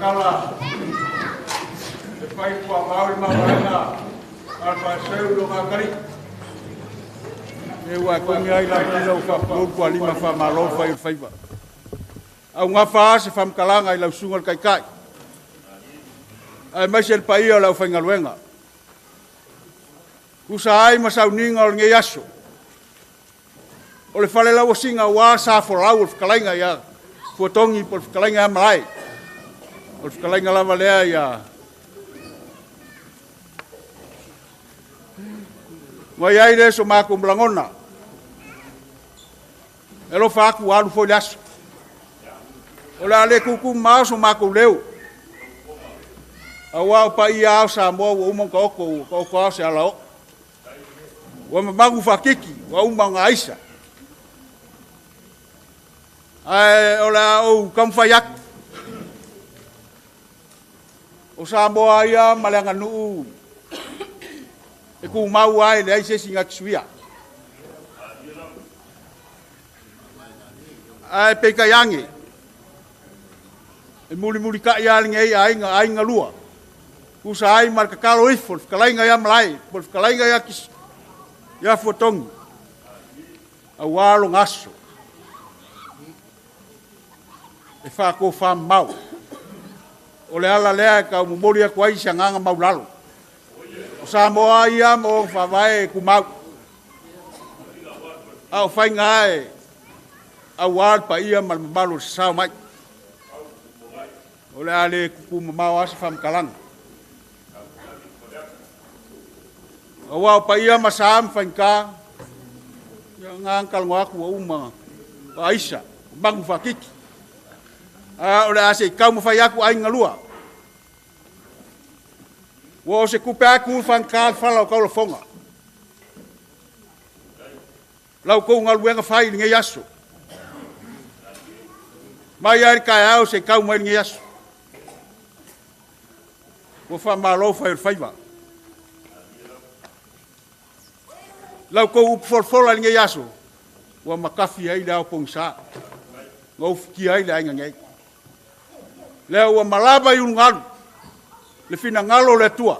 Kala e pai kua maui mawaina al paseu lo ngakari e ua kongi ai la tila u whapau kua lima wha malo whai o whaiwa au ngā wha se whamkalanga i lau sunga kai kai ai mai se pai o lau whaingaluenga usa ai masau ninga o nge aso o le whale lau o singa wā sa wholau o whakalainga ia Fuetogi po whakalainga malai o whakalainga lava lea ia Mai ai le so mako mlangona. Elo faku alu foi aso. Ola le kuku mau so mako leu. Awa pa ia sa mo umon ka oko se alao. Wa magu fakiki wa umang aisa. Ai ola o kam fayak. O sa mo ia malanga nu. E ku mau ai le ai se singa tsuia. Ai pe ka yangi. E muli ka ia ngai ai nga lua. Ku sa ai mar ka kalo ifol kalainga ya malai, por kalainga ya kis. Ya Fuetogi. Awalo ngaso. E fa ko fa mau. O le ala lea ka umori ko ai sanganga mau lalo. O sa moa ia mo fa vai ku mau. Au fai ngai. Awal pa ia mal malu sa mai. O le ale ku mau as fam kalang. Awal pa ia masam fanka. Yang angkal ngaku uma. Aisha, bangu fakiki. Ole ase kau mo fai aku ai ngalua. Wo se kupe aku fanka fala ko lo fonga. Lau ko ngalu nga fai nge yaso. Mai ai kai au se kau mo nge yaso. Wo fa malo fa faiva. Lau ko upfolfola nge yaso. Wa makafi ai da pongsa. Ngof ki ai da ngai. Leo wa malaba yung ngalu. Le fina ngalo le tua.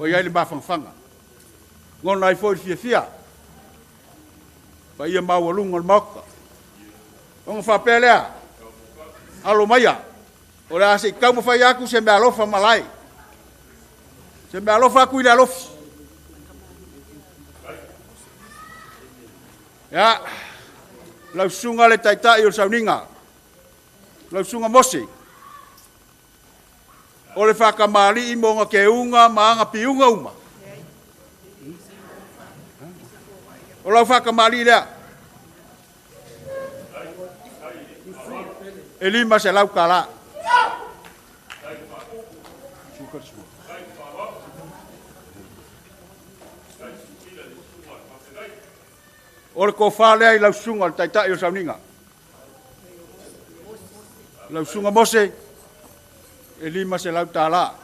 O yai le bafangfanga. Ngon ai foi fia. Pa ia mau lungo moka. Ong fa pelea. Alo maya. Ora se kau mo fai aku se me alofa malai. Se me alofa Tuilealofi. Ya. Lau sunga le taitai o sauninga. Lau sunga mose. O le whakamari i monga ke unga maanga piunga uma. O lau whakamari lea. E lima se lau kala. O le kofa lea i lau sunga le taitai o sauninga. Lau sunga mose. E lima se lau tala.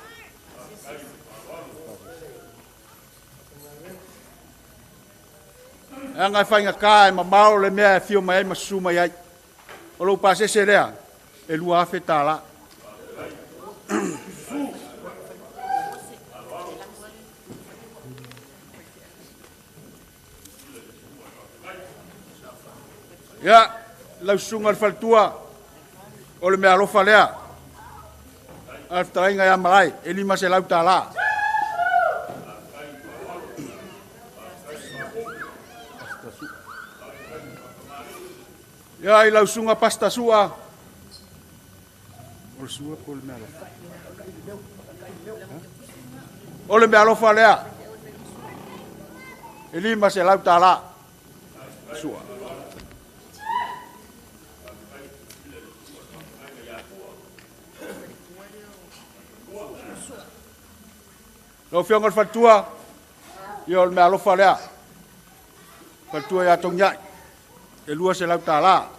E ngai whainga ka e mamao le mea e fio mai masuma iai. O lau pa se rea. E lua afe tala. Ya, lau sunga le faltua. O le mea alofa lea. Alftainga ya malai, e lima se lau tala. Ya, i lau sunga pasta sua. O le sua po le mea alofa. O le mea alofa lea. E lima se lau tala. Sua. Lo fionga fatua yo me alofa lea. Fatua ya tongnya. E lua se lau tala.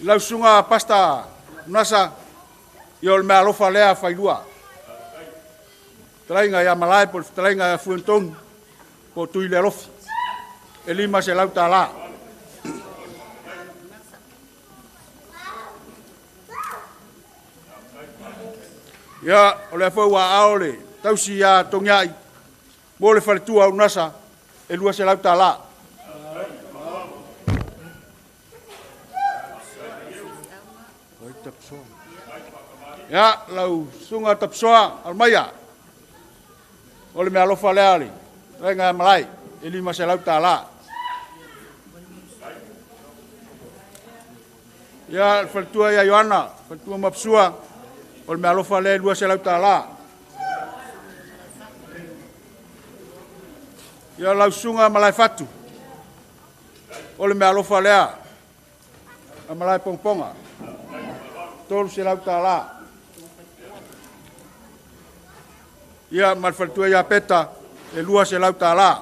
Lau sunga pasta nasa yo me alofa lea failua. Trainga ya Malaepogapoga trainga ya Fuetogi Tuilealofi. E lima se lau tala. Ya, ole fo wa aole, tausi ya tongai. Mo le faletua au nasa, e lua se lau tala. Ya, lau sunga tapsoa almaya. Ole me alofa leali, renga malai, e lima se lau tala. Ya, faletua ya Yohana, faletua mapsua. O le mea alofa le lua se lau tālā. Ia lausunga Malaefatu. O le mea alofa lea. A Malaepogapoga. Tolu se lau tālā. Ia malfaltua ia peta e lua se lau tālā.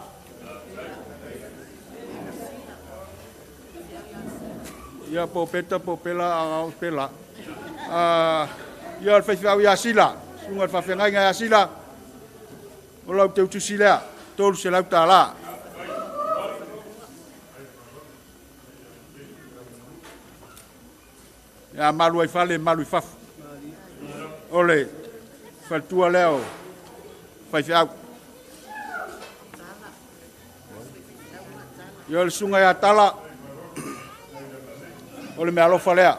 Ia po peta po pela a pela. Ia al faifau ia sila. Sunga al fafengai ia sila. O lau te utusi lea. Tolu se lau tālā. Ia malu ai fale, malu i fafu. Ole, faltua leo. Faifau. Ia le sunga ia tala. Ole me alofa lea.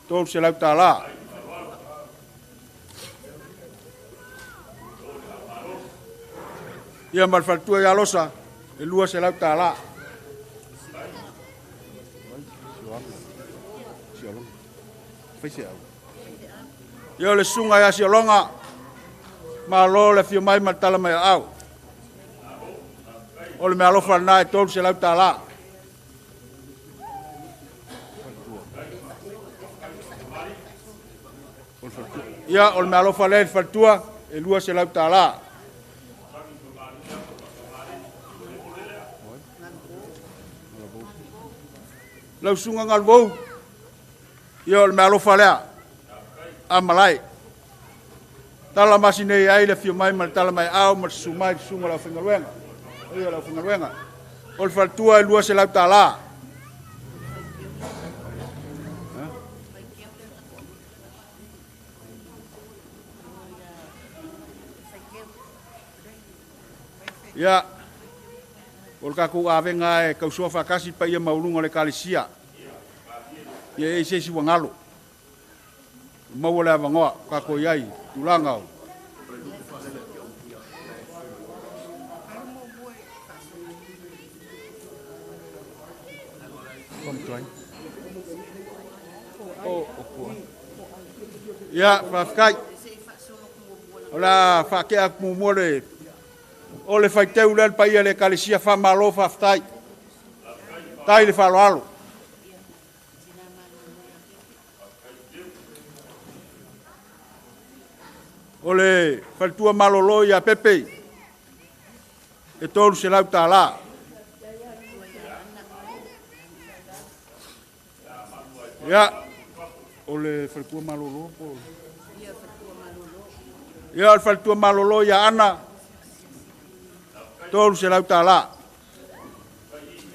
Tolu se lau tālā. Ia malfaltua ia losa. E lua se lau tālā. Ia le sunga ia siolonga. Ma lo le fio mai matala mai au. Ole me alofa na e tolu se lau tālā. Ia ole me alofa le faltua e lua se lau tālā. Lau sunga ngal vou. Ia ole me alofa lea. A malai. Tala masine ai le fio mai mal tala mai au mal sumai sunga la fingaluenga. Ia la fingaluenga. Ole faltua e lua se lau tālā. Ia, ol kaku avenga e kausua whakasi pa ia maulunga le kalisia. Ia e se si wangalo. Maua le avangoa, kako iai, tulanga o. Ia, whafkai. Ola, whakea kumumore. O le faiteu le pa ia le kalisia fa malo fa ftai. Tai le faloalo. O le faltua malolo ia pepe. E tolu se lau tālā. Ia. O le faltua malolo. Ia le faltua malolo ia ana. Tolu se lau tālā.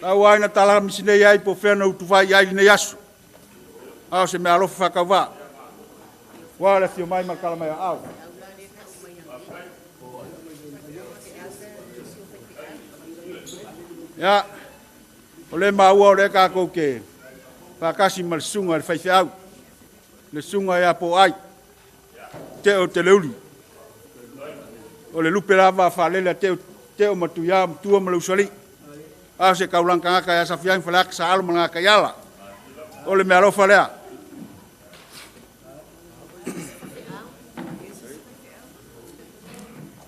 Tau aina tala misinei ai po whena utuvai ai nei asu. Ao se me alofa whakawā. Wā le fio mai makala mai au. Ia. O le maua o le kākou ke. Whakasi ma le sunga le whaife au. Le sunga ea po ai. Te o te leuli. O le lupe lava whalele te o matuia tua malausali. A se kaulanka ngaka ya safiang falak sa alma ngaka yala. O le mea lofa lea.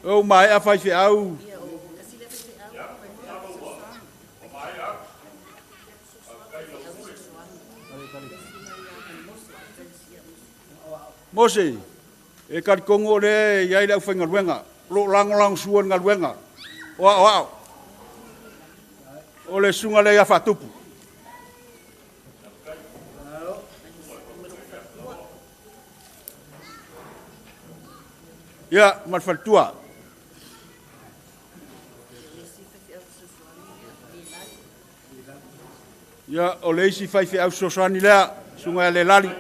O mai a whaife au. Mose, e karikongo le iai lau whaingaruenga. Lo langolang suan ngaruenga. Wow. O le sunga le ia whatupu. Ia, malfaltua. Ia, o le isi whaife au sosani lea, sunga le lali.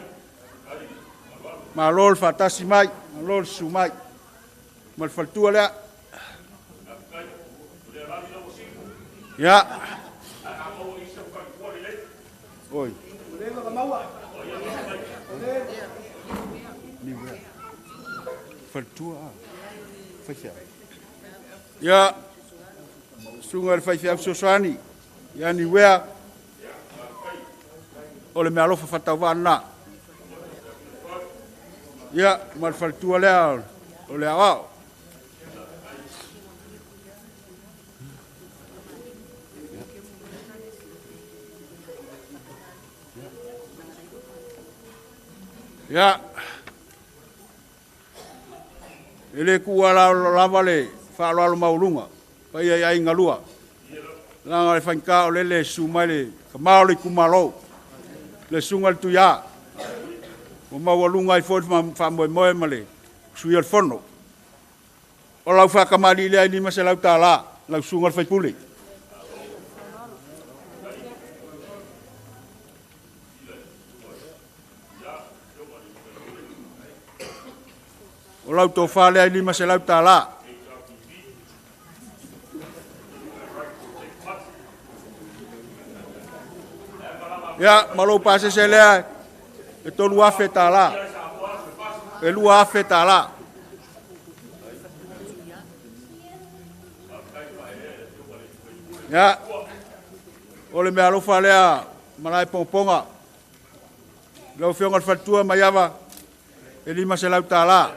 Ma lol fatasi mai, ma lol sumai. Malfaltua lea. Ya. Oi. Faltua. Faifia. Ya. Sunga faifia sosani. Ya ni wea. Ole me alofa fatawana. Ya, mal faltua lea o lea wao. Ya. Ele kua lava le whaaloalo maulunga. Pai ai ai ngalua. Langa le whainka o lele sumai le kamao le kumalo. Le sunga le tuia. O mawalunga i fōt whamoe moe male. Sui al fono. O lau whakamari lea ni mase lau tā la. Lau sunga le whaipule. O lau tō whale ai lima se lau tā la. Ia, malo pase se lea, e tolu afe tā la. E lua afe tā la. Ia, o le mea lofa lea, Malaepogapoga. Lau whionga le whatua mai awa, e lima se lau tā la.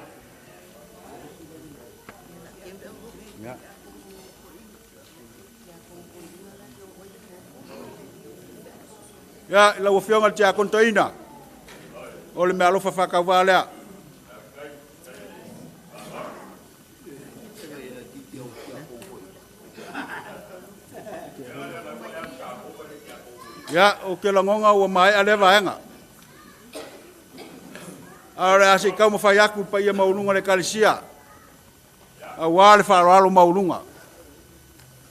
Ya, lau whionga le tia kontoina. O le mea lofa whakauwa lea. Ya, o ke langonga ua mai a lewa henga. Aore ase kau mawhai aku pa ia maulunga le kalisia. A wale whaaloalo maulunga.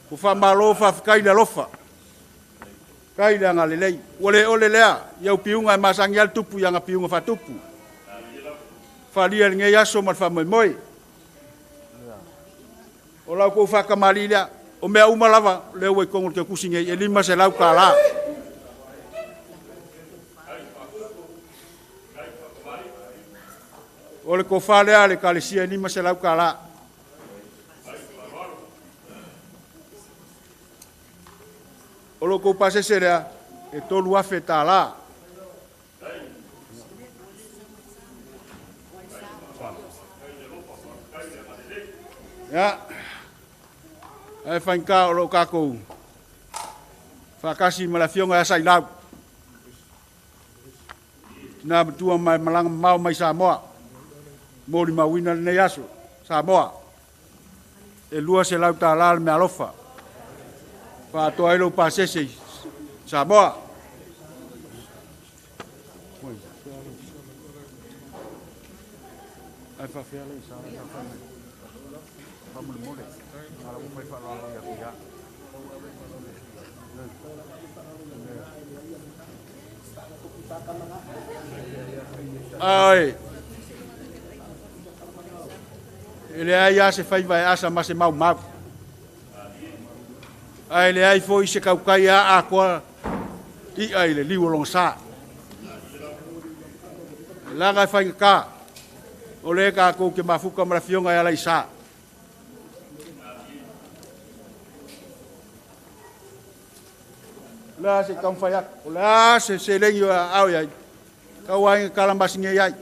Ko whamalo whawhikai le lofa. Kai le anga lelei. Ole lea, iau piunga e masangi al tupu ianga piunga whatupu. Whalia le ngei aso mal whamoe moe. O lau kou whakamari lea, o mea umalawa leo e kongol ke kusinge e lima se lau ka la. O le kofalea le kalisia e lima se lau ka la. O lo kou pase se lea, e tolu afe tā la. Ya, ai whainka o lo kākou. Whakasi malawhionga asa i lau. Nā matua mai malanga mau mai Samoa. Mōri mawina nei aso, Samoa. E lua se lau tā la le mea lofa. Whātoa ilo pāsese Samoa. Ai whawhia le sa la whamu. Whamu mole. Ala umai whalalo ia pia. Ai. Ele ai ase whai vai asa ma se mau mau. Ai le ai foi se kaukai a koa i ai le liu long sa. Langa whai ka. O le ka ko ke mafuka marafionga ia lai sa. La se kam whai ak. O la se lengi au iai. Kawai kalambasi nge iai.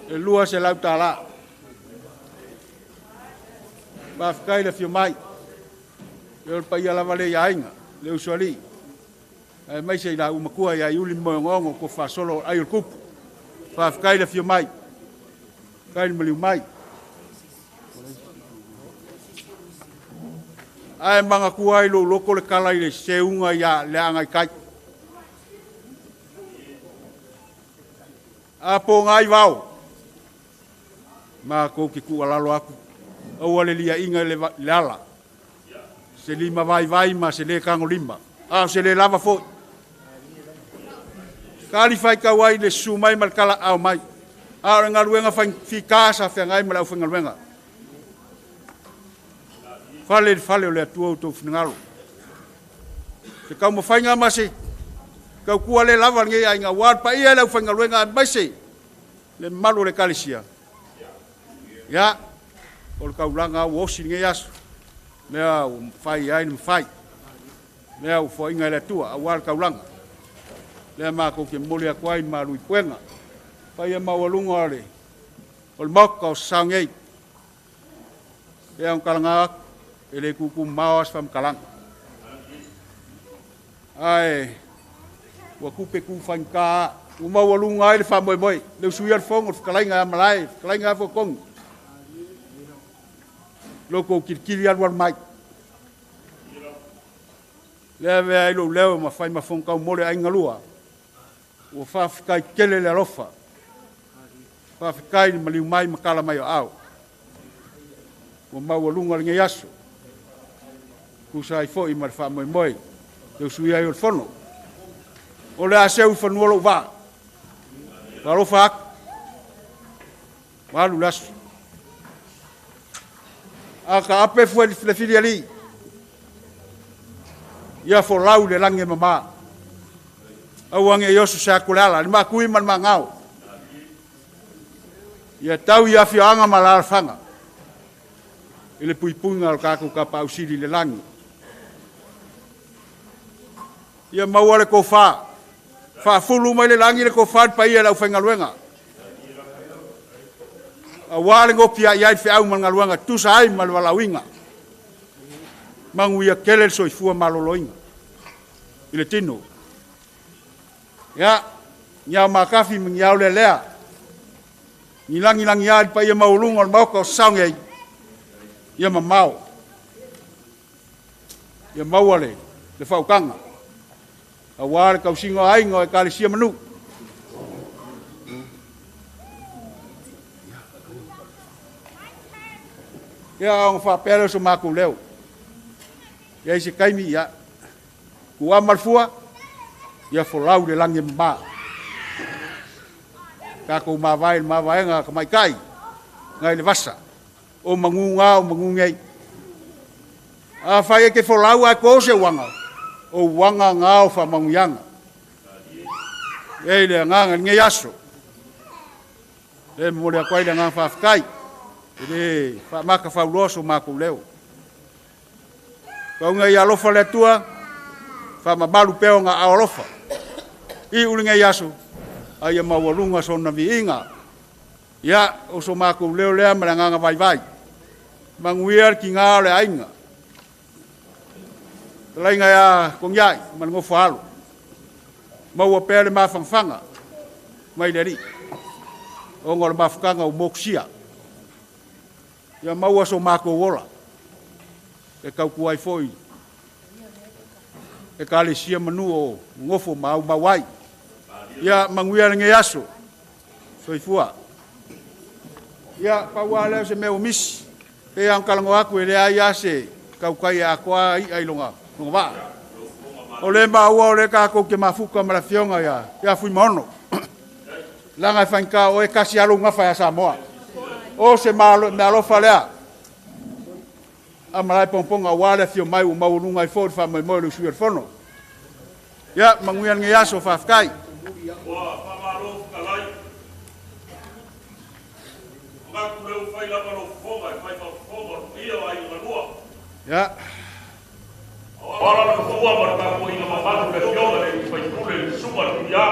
E lua se lau tā la. Whawhikai le whio mai. E ol pai alawa le iainga, le usuali. E mai se ila umakua ia iuli moongongo ko whasolo ai ol kupu. Whawhikai le whio mai. Kai maliu mai. Ai manga kua ilo loko le kala i le seunga ia le angai kai. Apo ngai wau. Ma ko ki ku alalo aku au ale lia inga le ala se lima vai ma se le kango lima se le lava fo kali fai ka wai le sumai mal kala au mai nga luenga fai fikasa fe ngai mal au fenga luenga fale le tu auto fingalo se ka mo fai nga ma se ka ku ale lava ngai ai nga war pa ia le au fenga luenga mai se le malu le kalisia. Ya, o kaulanga o osi nge yasu. Mea o whai ai ni mwhai. Mea o whainga le tua, a wāra kaulanga. Le mako ke mole akwai marui puenga. Pai e mawalunga ole. Ol moka o saungei. E ang kalanga ele kuku mawas fam kalang. Ai wa kupe ku fanka u mawalunga ele fam moi. Le suiar fong o kalainga malai, kalainga fo kong. Loko kirkiri alwar mai. Leve ai lo leo ma fai ma fonka o mole ai ngalua. O fafikai kele le alofa. Fafikai ni maliu mai makala mai o au. O mawalunga nge yaso. Kusai fo i marfa moi moi. Teu sui ai o fono. O le aseu fanuolo va. Alofa ak. Malu lasu. Aka ape fue le fili ali. Ia fo lau le lange mama. Awange yosu sa kulala, ni makui man mangau. Ia tau ia fianga malal fanga. Ile puipunga al kaku ka pausili le langi. Ia mawale ko fa. Fa fulu mai le langi le ko fa pa ia lau fengaluenga. Awale ngopia ia fe au mangaluenga tu sai mal walawinga. Manguia kele soifua maloloinga. Ile tino. Ya, nya makafi mengiau lelea. Ngilang ya pa ia maulung on mau ko saungei. Ia mamau. Ia mawale le faukanga. Awale kau singo ai ngoi kali sia menu. Ya ang fa pelo so maku leo. Ya isi kaimi ya. Kua malfua. Ya folau de langi mba. Kako mawai nga kamai kai. Ngai le vasa. O mangunga o mangungei. A fai ke folau a ko se wanga. O wanga ngao fa manguyanga. Ei le nganga nge yaso. Le mo le kwai le nganga fa kai. Ele fa maka fa loso mako leo. Kau ngai alofa le tua. Fa mabalu peo nga alofa. I ulinga yaso ai mawalunga sona viinga ya o so mako leo lea malanga vai manguiar ki nga le ainga lainga ya kongyai man ngo falo mawa pele mafangfanga mai dari o ngor mafkanga o boksia ya mawa so mako wola e kau kuai foi e kali sia manu o ngofo mau mawai ya manguia nge yaso soifua ya pawale se meu mis e ang kalango aku ele ai ase kau kai akwa ai longa ngova ole ma wa ole ka ko ke mafuka mala fionga ya fui mono langa fanka o e kasi alunga fa ya samoa o se malo me alo falea a Malaepogapoga wale fio mai o maulunga i for fa mai mo lu suer fono ya manguia nge yaso fa fkai Wa pamalo kalai. Maku leu fai lava no fonga, fai pa fonga, ia ai na lua. ya Ora na fua mar ka ko ina mafatu le fiona le fai kule suma ya.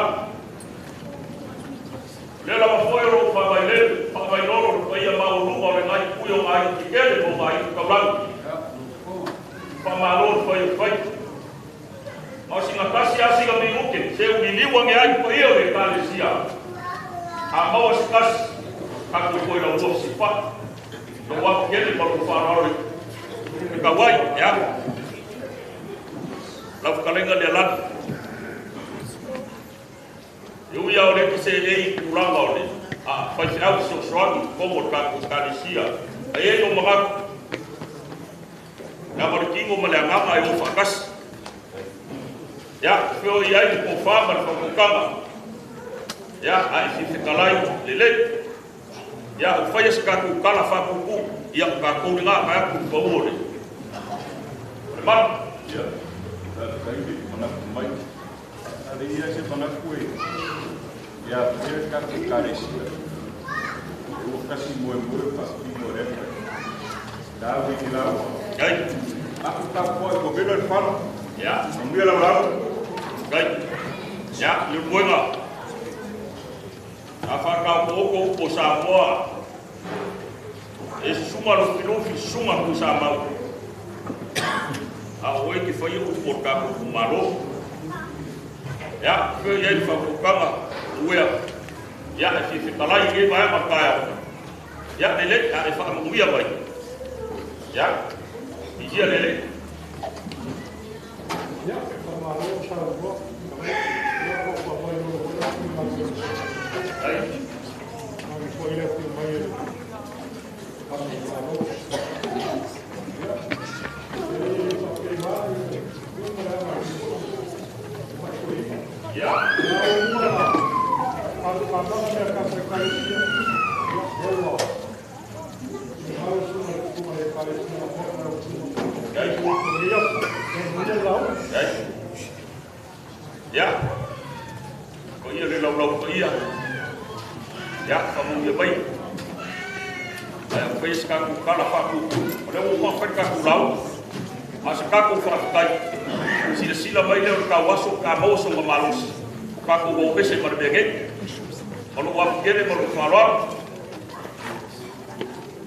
Le la foi ro fa mai lolo fai ia mau luma le ngai puyo ai tikele mo mai ka blan. Pamalo fai o singa kasi asi ka minuke se uniliwa nge ai po ia le kalesia a mau skas ka ko la wo sipa no wa kele pa ko farao ka wai ya la kalenga le lan eu ia ole que se ei kuranga ole a faz au so swami como ka ko kalesia ai no maga na markingo male ngama ai o fakas ya fio ia ko fama ko kama ya ai si kalai lele ya o fai ska ku kala fa ku ya ka ko nga ka ku paure ma ya kai ki mana mai ali ia se pana ku ya se ka ku karesi o kasi mo pa ki mo re da vi la ai aku ta ko ko belo falo ya mo ia la kai Ya, yo buena. Afaka ko ko Samoa. E suma lo filofi suma ko Samoa. A oe ki foi o porta ko malo. Ya, que ele fa ko kama uia. Ya, ki fikalai ke vai makaya. Ya, ele a fa mo uia vai. Ya. Dia lele. Ya, malo Samoa. Ya, có yêu lên lâu có yêu, ya, kamu dia baik. Fez kaku kala faku, oleh umma fez kaku lau, masuk kaku fakai. Sila mai le kawaso kamoso ngamalus, kaku mau besi berbege. Kalau wap kene mau keluar,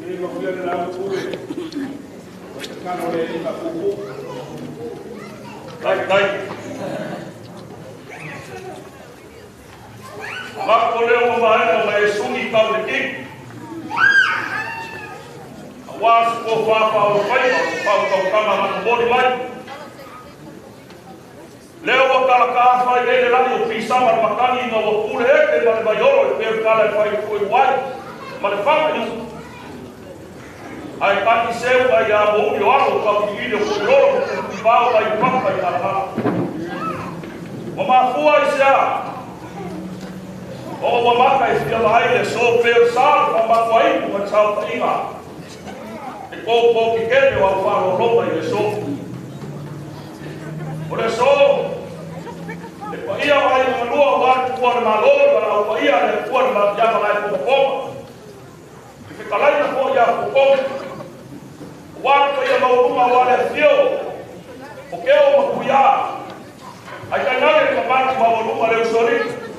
ini kemudian dalam kue, kan oleh ini kuku. Baik. Maka leo maana maesuni kau deking. Awas ko papa o pai kau kama mamboni mai. Leo wakala kafa ile la pisa mar makani no wakule eke mar bayoro pe kala pai ko wai. Mar fama ni. Ai pati seu ai a mo yo alo kau ile ko loro ko pao ai papa ai ala. Mama fua isa. O mamaka e fia lai e so pensar pa mafuai pa chau ta inga. E ko ki kene wa faro roba e so. Por eso e pa ia vai ma lua wa kuar ma lo para pa ia e kuar ma ya ma ko ko. E fica lá na ko ya ko ko. Wa pa ia ma uma wa le fio. O que o ma kuya. Ai ka na le ma ma wa uma le sori.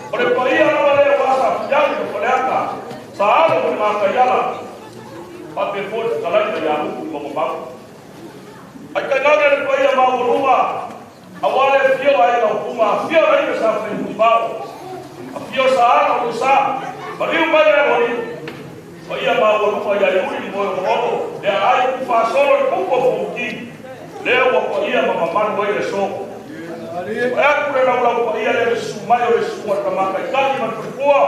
Ore paia na vale wasa yang ko leaka saalo ko ma kayala pape fort kala ya mu ko ba ai ka na le paia ma uruma awale fio ai na kuma fio ai sa fe ba fio saalo ko sa bari un paia bori paia ma uruma ya yuri mo mo le ai ku fa solo ko ko funki le wa paia ma ma ko ile so Aku dah lalu paia le sumai le sumai kama kali man kua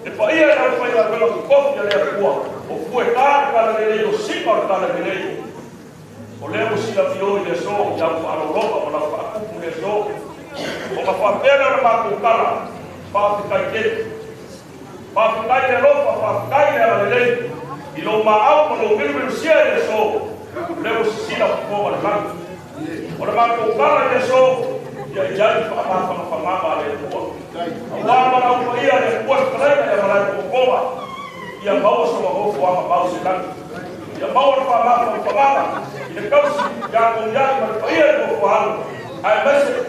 le paia le paia le ko le kua o fue kala le yo sima kala le o le mo sila fio le so ya para Europa para aku le so o ma fa pena ma ku kala pa kai le Europa pa kai le i lo ma au mo le sia le so le mo sila ko ma la o ma ku kala le so jadi apa le kuat. Awal mana upaya le kuat kerana yang Malaepogapoga yang bawa sama hofu ama bawa sedang. Yang bawa pamama. Ini kau si yang upaya le kuat. Ai masih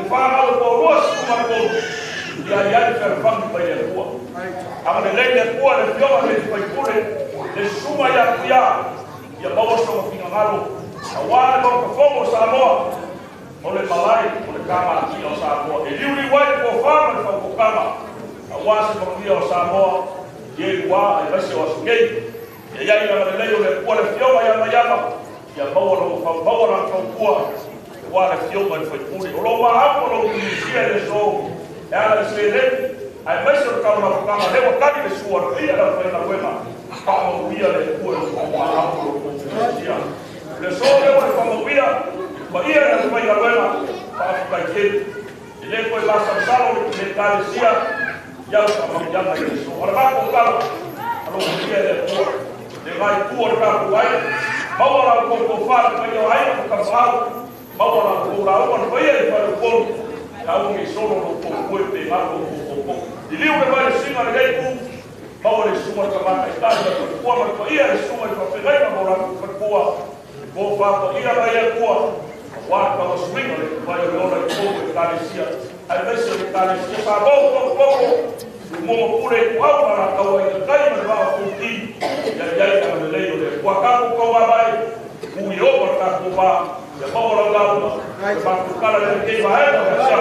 faham le kuat kuma kuat. Ya terfam upaya le kuat. Ama le kuat le fioma le paikule le suma ya kuya. Yang bawa sama pingalu. Awal kau fomo Samoa. Oleh malai, oleh kama ki o Samoa. E liuri wai ko fama fa ko kama. Awasi ko ki o Samoa. Ye wa e basi o sugei. E ya ina le le ko le fioma ya mayama. Ya bawa lo fa bawa na ko kua. Wa le fioma foi puri. O lo ma apo lo ki sia le so. Ya le se le. Ai basi o kama le wa kadi le suar ia la fa na wema. Pa mo ia le ko o ma apo lo ko sia. Le so le wa fa mo ia. Ia na mai la buena pa pa que ele foi lá salo de Galicia ya ya na isso ora va con calma allo dia de vai por cá vai bawa ko fa pa yo ai ko ka bawa ko ra o vai para o polo ka un solo no ko pe ma ko di livre vai sim a lei ku bawa le suma ka ma está ko ma ko ia le suma ka pe vai ma bawa ko ko fa ko ia vai ko Wā ka o swinga le vai o ora i kōku e kāresia. Ai reise o kāresia wha koko. Mo pure ko au para ka i kai ma ba futi. Ya ka le lei o le kwa ka ko ba bai. Ku i o ka ko ba. Ya ba ora la ba. Ba ku kala le G-VAI o sa.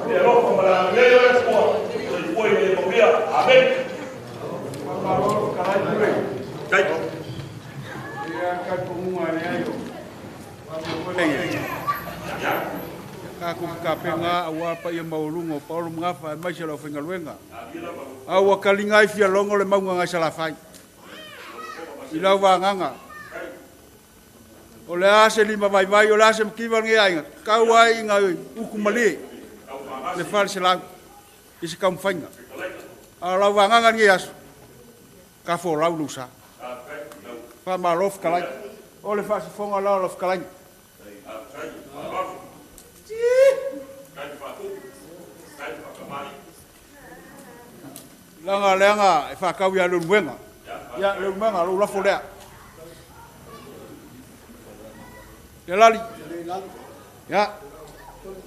E ro ko ma la le o ko. I foi le mo via. Amen. Ma ro ka lai pure. Kai. Ia ka ko mua le ai o. Kaku ka penga awa pa ia maulungo Paulo ngafa mai se lo finga luenga awa kalinga fia longo le maunga ngai sala fai ila wa nganga o le ase lima vai vai o le ase mkiva ngi ainga kaua inga uku mali le fal se la isi kam fainga ala wa nganga ngi as ka fo la lusa fa malof kalai o le fa se fonga la lof kalai Langa e fa kau ya lu wenga. Ya lu wenga lu la folea. Ya lali. Ya.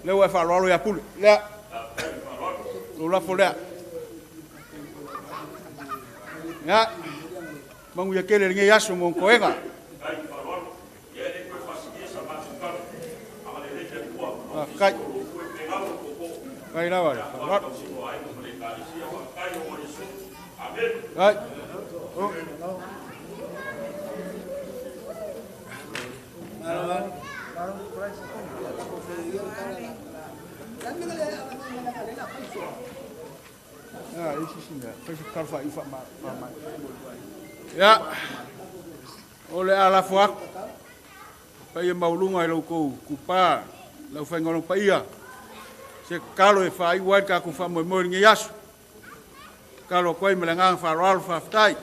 Le wa fa lo ya pul. Ya. Lu la folea. Ya. Mangu ya kele nge yaso mon koenga. Kai. Kai la wala. Right. Oh. Ya. Ole ala fuak. Pai maulunga i lo ko kupa. Lau fai ngolong pa ia. Se kalo e fai wai ka ku fa mo mo ngi yasu. Kalo koe melengang fa roal fa ftai.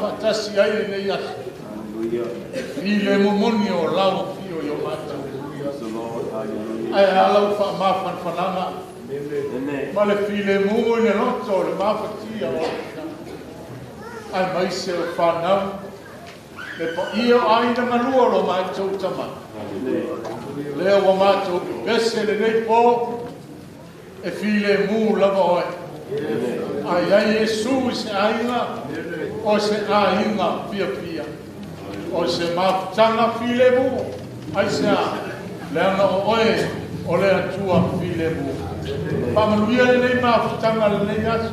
fatasi ai nei ia. Ile momoni o lau fio yo mata. Ai ala fa ma fananga. Ma le file mumo ne loto le ma fatia o. Ai mai se o fanau. Le pa io ai na malua lo mai tau tama. Leo wa mato bese le nei po e file mu lava oi. Ai ai Yesu se ainga o se ainga pia pia. O se mafutanga file mu. Ai se a le ana o oe o le atua file mu. Pamaluia le nei mafutanga le nei asu.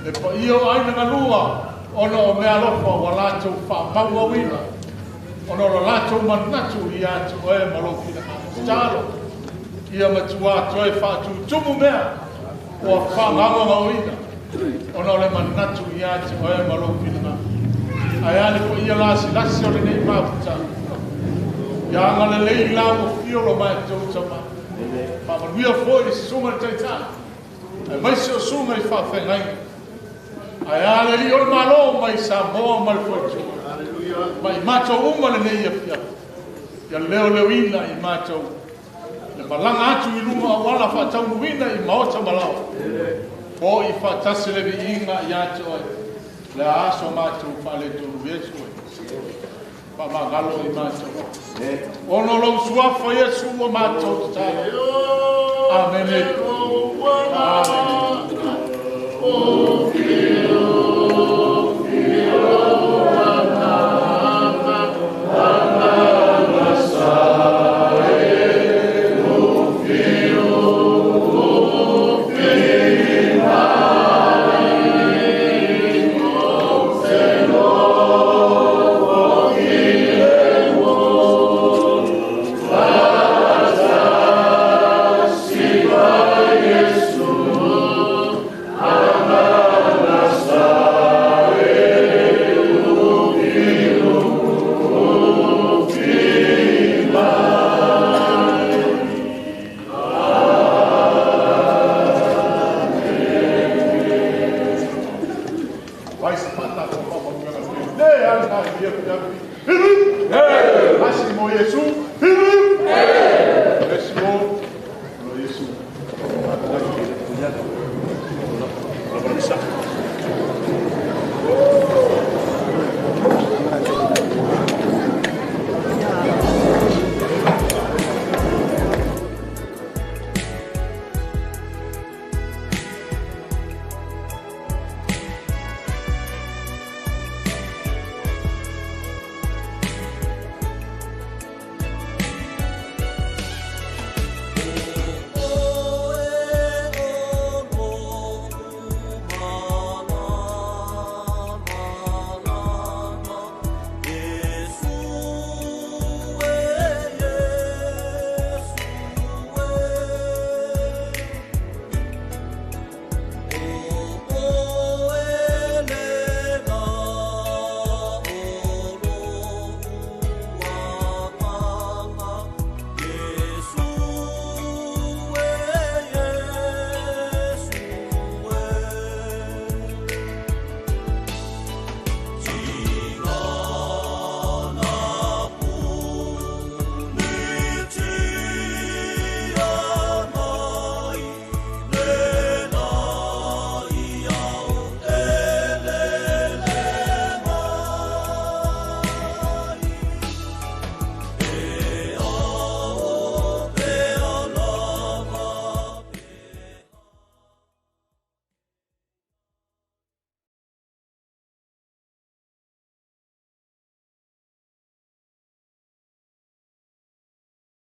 Le pa io ai na malua ono me alofa wala tu fa mawawina. Ono lo lato manatu ia tu e malofina. Stalo. Ia matua tu e fa tu tumu mea. O fa mawawina. Ono le manatu ia tu e malofina. Ai ale ko ia lasi o le nei mafuta. Ia anga le lei la o fio lo mai tu tama. Pa maluia foi suma taita. Ai mai se o suma I fa fengai. Ai ale li o malo mai sa mo mal foi. Mai macho uma le nei afia. Ya leo ina I macho. Le malanga atu I luma wala fa tau wina I maota malao. O I fa tasele vi inga ya to. Le aso macho fa le tu Yesu. Pa magalo I macho. Ono lo suafa Yesu o macho ta. Amen. Oh, Yesu.